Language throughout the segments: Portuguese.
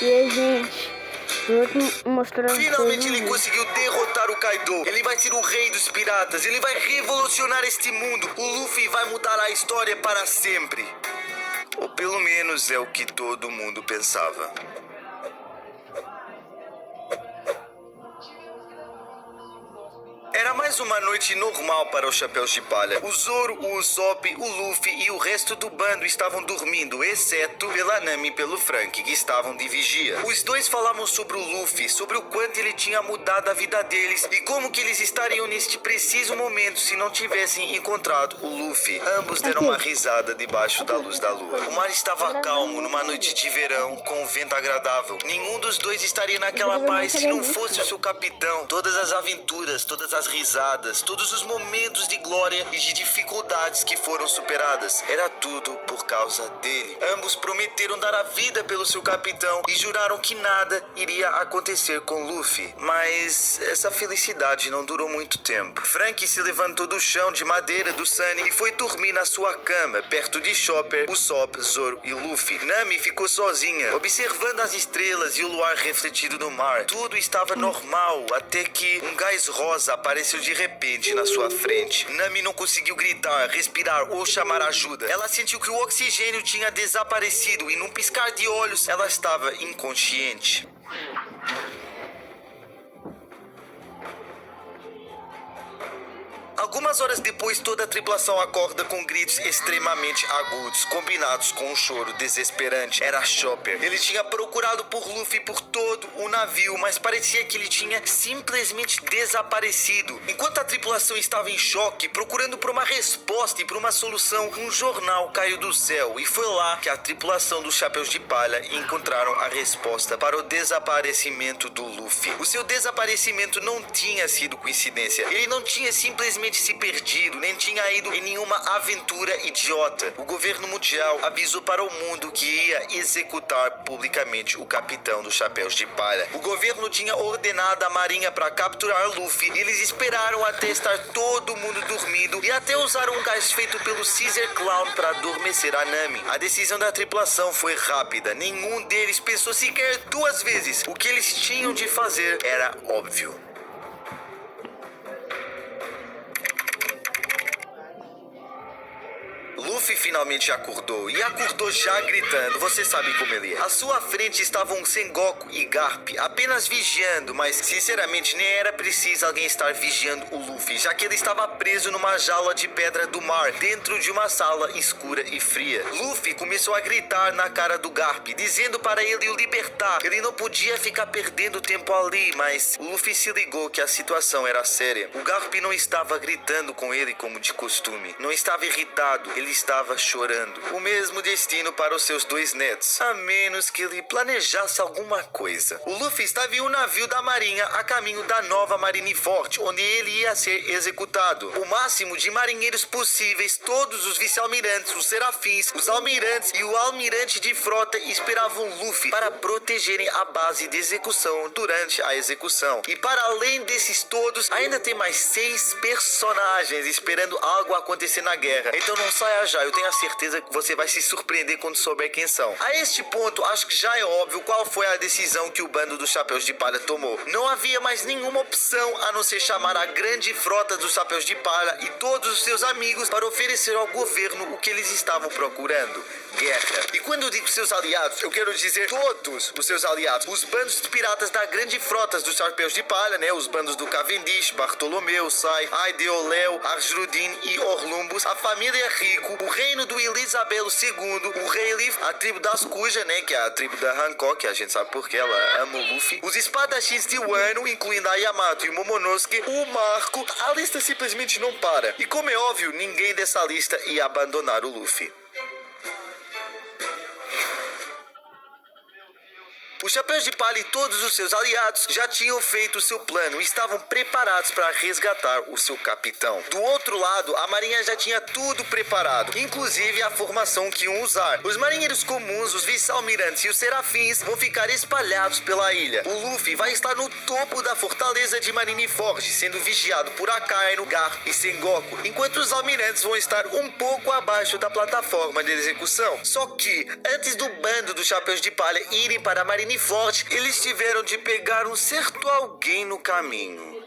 E aí, gente, eu vou mostrar pra vocês. Finalmente ele conseguiu derrotar o Kaido. Ele vai ser o rei dos piratas. Ele vai revolucionar este mundo. O Luffy vai mudar a história para sempre. Ou pelo menos é o que todo mundo pensava. Era mais uma noite normal para os Chapéus de Palha. O Zoro, o Usopp, o Luffy e o resto do bando estavam dormindo, exceto pela Nami e pelo Frank, que estavam de vigia. Os dois falavam sobre o Luffy, sobre o quanto ele tinha mudado a vida deles e como que eles estariam neste preciso momento se não tivessem encontrado o Luffy. Ambos deram uma risada debaixo da luz da lua. O mar estava calmo numa noite de verão, com um vento agradável. Nenhum dos dois estaria naquela paz se não fosse o seu capitão. Todas as aventuras, todas as risadas, todos os momentos de glória e de dificuldades que foram superadas. Era tudo por causa dele. Ambos prometeram dar a vida pelo seu capitão e juraram que nada iria acontecer com Luffy. Mas essa felicidade não durou muito tempo. Frank se levantou do chão de madeira do Sunny e foi dormir na sua cama, perto de Chopper, Usopp, Zoro e Luffy. Nami ficou sozinha, observando as estrelas e o luar refletido no mar. Tudo estava normal, até que um gás rosa apareceu de repente na sua frente. Nami não conseguiu gritar, respirar ou chamar ajuda. Ela sentiu que o oxigênio tinha desaparecido e num piscar de olhos ela estava inconsciente. Algumas horas depois, toda a tripulação acorda com gritos extremamente agudos, combinados com um choro desesperante. Era Chopper. Ele tinha procurado por Luffy por todo o navio, mas parecia que ele tinha simplesmente desaparecido. Enquanto a tripulação estava em choque, procurando por uma resposta e por uma solução, um jornal caiu do céu e foi lá que a tripulação dos Chapéus de Palha encontraram a resposta para o desaparecimento do Luffy. O seu desaparecimento não tinha sido coincidência. Ele não tinha simplesmente se perdido, nem tinha ido em nenhuma aventura idiota. O governo mundial avisou para o mundo que ia executar publicamente o capitão dos Chapéus de Palha. O governo tinha ordenado a marinha para capturar Luffy e eles esperaram até estar todo mundo dormindo e até usaram um gás feito pelo Caesar Clown para adormecer a Nami. A decisão da tripulação foi rápida. Nenhum deles pensou sequer duas vezes. O que eles tinham de fazer era óbvio. Luffy finalmente acordou, e acordou já gritando, você sabe como ele é. À sua frente estavam Sengoku e Garp, apenas vigiando, mas sinceramente nem era preciso alguém estar vigiando o Luffy, já que ele estava preso numa jaula de pedra do mar, dentro de uma sala escura e fria. Luffy começou a gritar na cara do Garp, dizendo para ele o libertar. Ele não podia ficar perdendo tempo ali, mas o Luffy se ligou que a situação era séria. O Garp não estava gritando com ele como de costume, não estava irritado, ele estava chorando. O mesmo destino para os seus dois netos, a menos que ele planejasse alguma coisa. O Luffy estava em um navio da marinha a caminho da nova Marineford, onde ele ia ser executado. O máximo de marinheiros possíveis, todos os vice-almirantes, os serafins, os almirantes e o almirante de frota esperavam Luffy para protegerem a base de execução durante a execução. E para além desses todos, ainda tem mais 6 personagens esperando algo acontecer na guerra. Então não saia já, eu tenho a certeza que você vai se surpreender quando souber quem são. A este ponto, acho que já é óbvio qual foi a decisão que o bando dos Chapéus de Palha tomou. Não havia mais nenhuma opção a não ser chamar a grande frota dos Chapéus de Palha e todos os seus amigos para oferecer ao governo o que eles estavam procurando: guerra. E quando eu digo seus aliados, eu quero dizer todos os seus aliados. Os bandos de piratas da grande frota dos Chapéus de Palha, né? Os bandos do Cavendish, Bartolomeu, Sai, Aideoleu, Arjrudin e Orlumbus, a família Rico, o reino do Elisabelo II, o Rei Leaf, a tribo das Cuja, né, que é a tribo da Hancock, a gente sabe porque ela ama o Luffy, os espadachins de Wano, incluindo a Yamato e o Momonosuke, o Marco. A lista simplesmente não para. E como é óbvio, ninguém dessa lista ia abandonar o Luffy. Os Chapéus de Palha e todos os seus aliados já tinham feito o seu plano e estavam preparados para resgatar o seu capitão. Do outro lado, a marinha já tinha tudo preparado, inclusive a formação que iam usar. Os marinheiros comuns, os vice-almirantes e os serafins vão ficar espalhados pela ilha. O Luffy vai estar no topo da fortaleza de Marineford, sendo vigiado por Akainu, Garp e Sengoku, enquanto os almirantes vão estar um pouco abaixo da plataforma de execução. Só que, antes do bando dos Chapéus de Palha irem para a Marineford, Marineford, eles tiveram de pegar um certo alguém no caminho.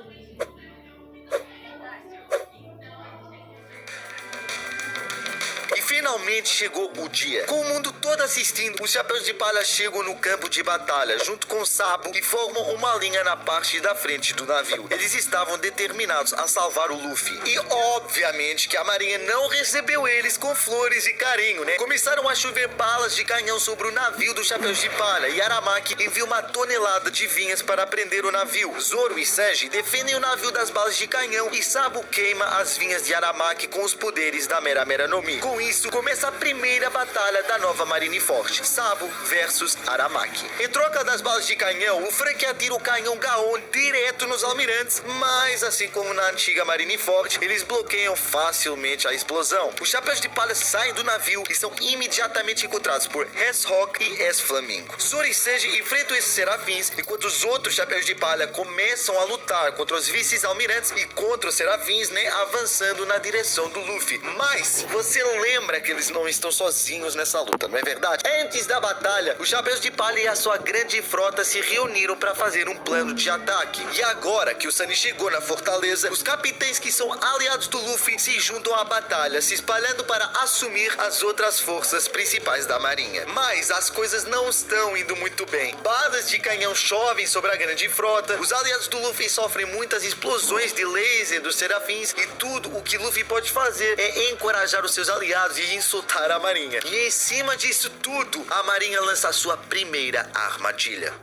E finalmente chegou o dia. Com o mundo todo assistindo, os Chapéus de Palha chegam no campo de batalha, junto com o Sabo, e formam uma linha na parte da frente do navio. Eles estavam determinados a salvar o Luffy. E obviamente que a marinha não recebeu eles com flores e carinho, né? Começaram a chover balas de canhão sobre o navio dos Chapéus de Palha, e Aramaki envia uma tonelada de vinhas para prender o navio. Zoro e Sanji defendem o navio das balas de canhão, e Sabo queima as vinhas de Aramaki com os poderes da Mera Mera no Mi. Com isso, começa a primeira batalha da nova Marineford, Sabo versus Aramaki. Em troca das balas de canhão, o Frank atira o canhão Gaon direto nos almirantes, mas assim como na antiga Marineford, eles bloqueiam facilmente a explosão. Os Chapéus de Palha saem do navio e são imediatamente encontrados por S-Rock e S-Flamingo. Zoro e Sanji enfrentam esses serafins, enquanto os outros Chapéus de Palha começam a lutar contra os vice-almirantes e contra os serafins, né, avançando na direção do Luffy. Mas você lembra que eles não estão sozinhos nessa luta, não é verdade? Antes da batalha, os Chapéus de Palha e a sua grande frota se reuniram para fazer um plano de ataque. E agora que o Sunny chegou na fortaleza, os capitães que são aliados do Luffy se juntam à batalha, se espalhando para assumir as outras forças principais da marinha. Mas as coisas não estão indo muito bem. Balas de canhão chovem sobre a grande frota, os aliados do Luffy sofrem muitas explosões de laser dos serafins, e tudo o que Luffy pode fazer é encorajar os seus aliados e insultar a marinha. E em cima disso tudo, a marinha lança a sua primeira armadilha.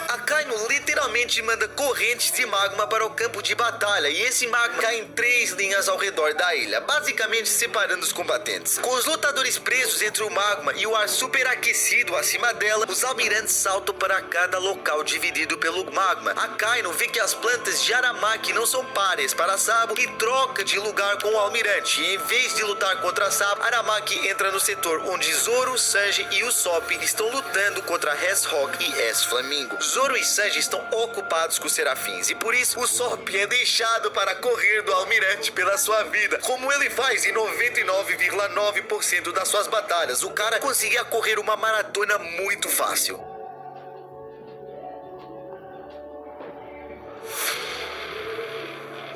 Akainu literalmente manda correntes de magma para o campo de batalha, e esse magma cai em 3 linhas ao redor da ilha, basicamente separando os combatentes. Com os lutadores presos entre o magma e o ar superaquecido acima dela, os almirantes saltam para cada local dividido pelo magma. Akainu vê que as plantas de Aramaki não são páreas para Sabo e troca de lugar com o almirante, e em vez de lutar contra Sabo, Aramaki entra no setor onde Zoro, Sanji e Usopp estão lutando contra S-Rock e S-Flamingo. Zoro e Sanji estão ocupados com os serafins, e por isso Usopp é deixado para correr do almirante pela sua vida, como ele faz em 99,9% das suas batalhas. O cara conseguia correr uma maratona muito fácil.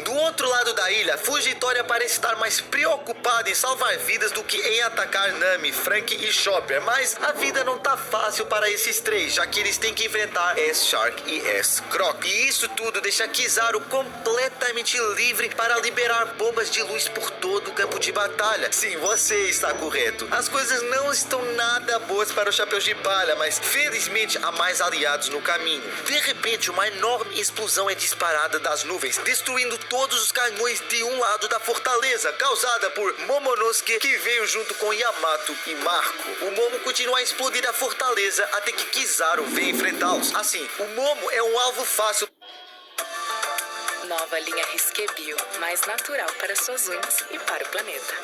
Do outro lado da ilha, Fujitória parece estar mais preocupada em salvar vidas do que em atacar Nami, Frank e Chopper, mas a vida não tá fácil para esses três, já que eles têm que enfrentar S-Shark e S-Croc. E isso tudo deixa Kizaru completamente livre para liberar bombas de luz por todo o campo de batalha. Sim, você está correto. As coisas não estão nada boas para os Chapéus de Palha, mas felizmente há mais aliados no caminho. De repente, uma enorme explosão é disparada das nuvens, destruindo todos os canhões de um lado da fortaleza, causada por Momonosuke, que veio junto com Yamato e Marco. O Momo continua a explodir a fortaleza até que Kizaru vem enfrentá-los. Assim, o Momo é um alvo fácil. Nova linha Risqué Bio, mais natural para suas unhas e para o planeta.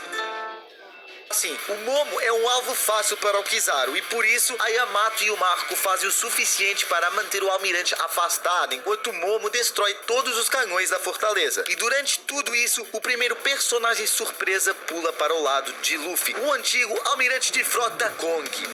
Sim, o Momo é um alvo fácil para o Kizaru, e por isso a Yamato e o Marco fazem o suficiente para manter o almirante afastado, enquanto o Momo destrói todos os canhões da fortaleza. E durante tudo isso, o primeiro personagem surpresa pula para o lado de Luffy, o antigo almirante de frota Kong.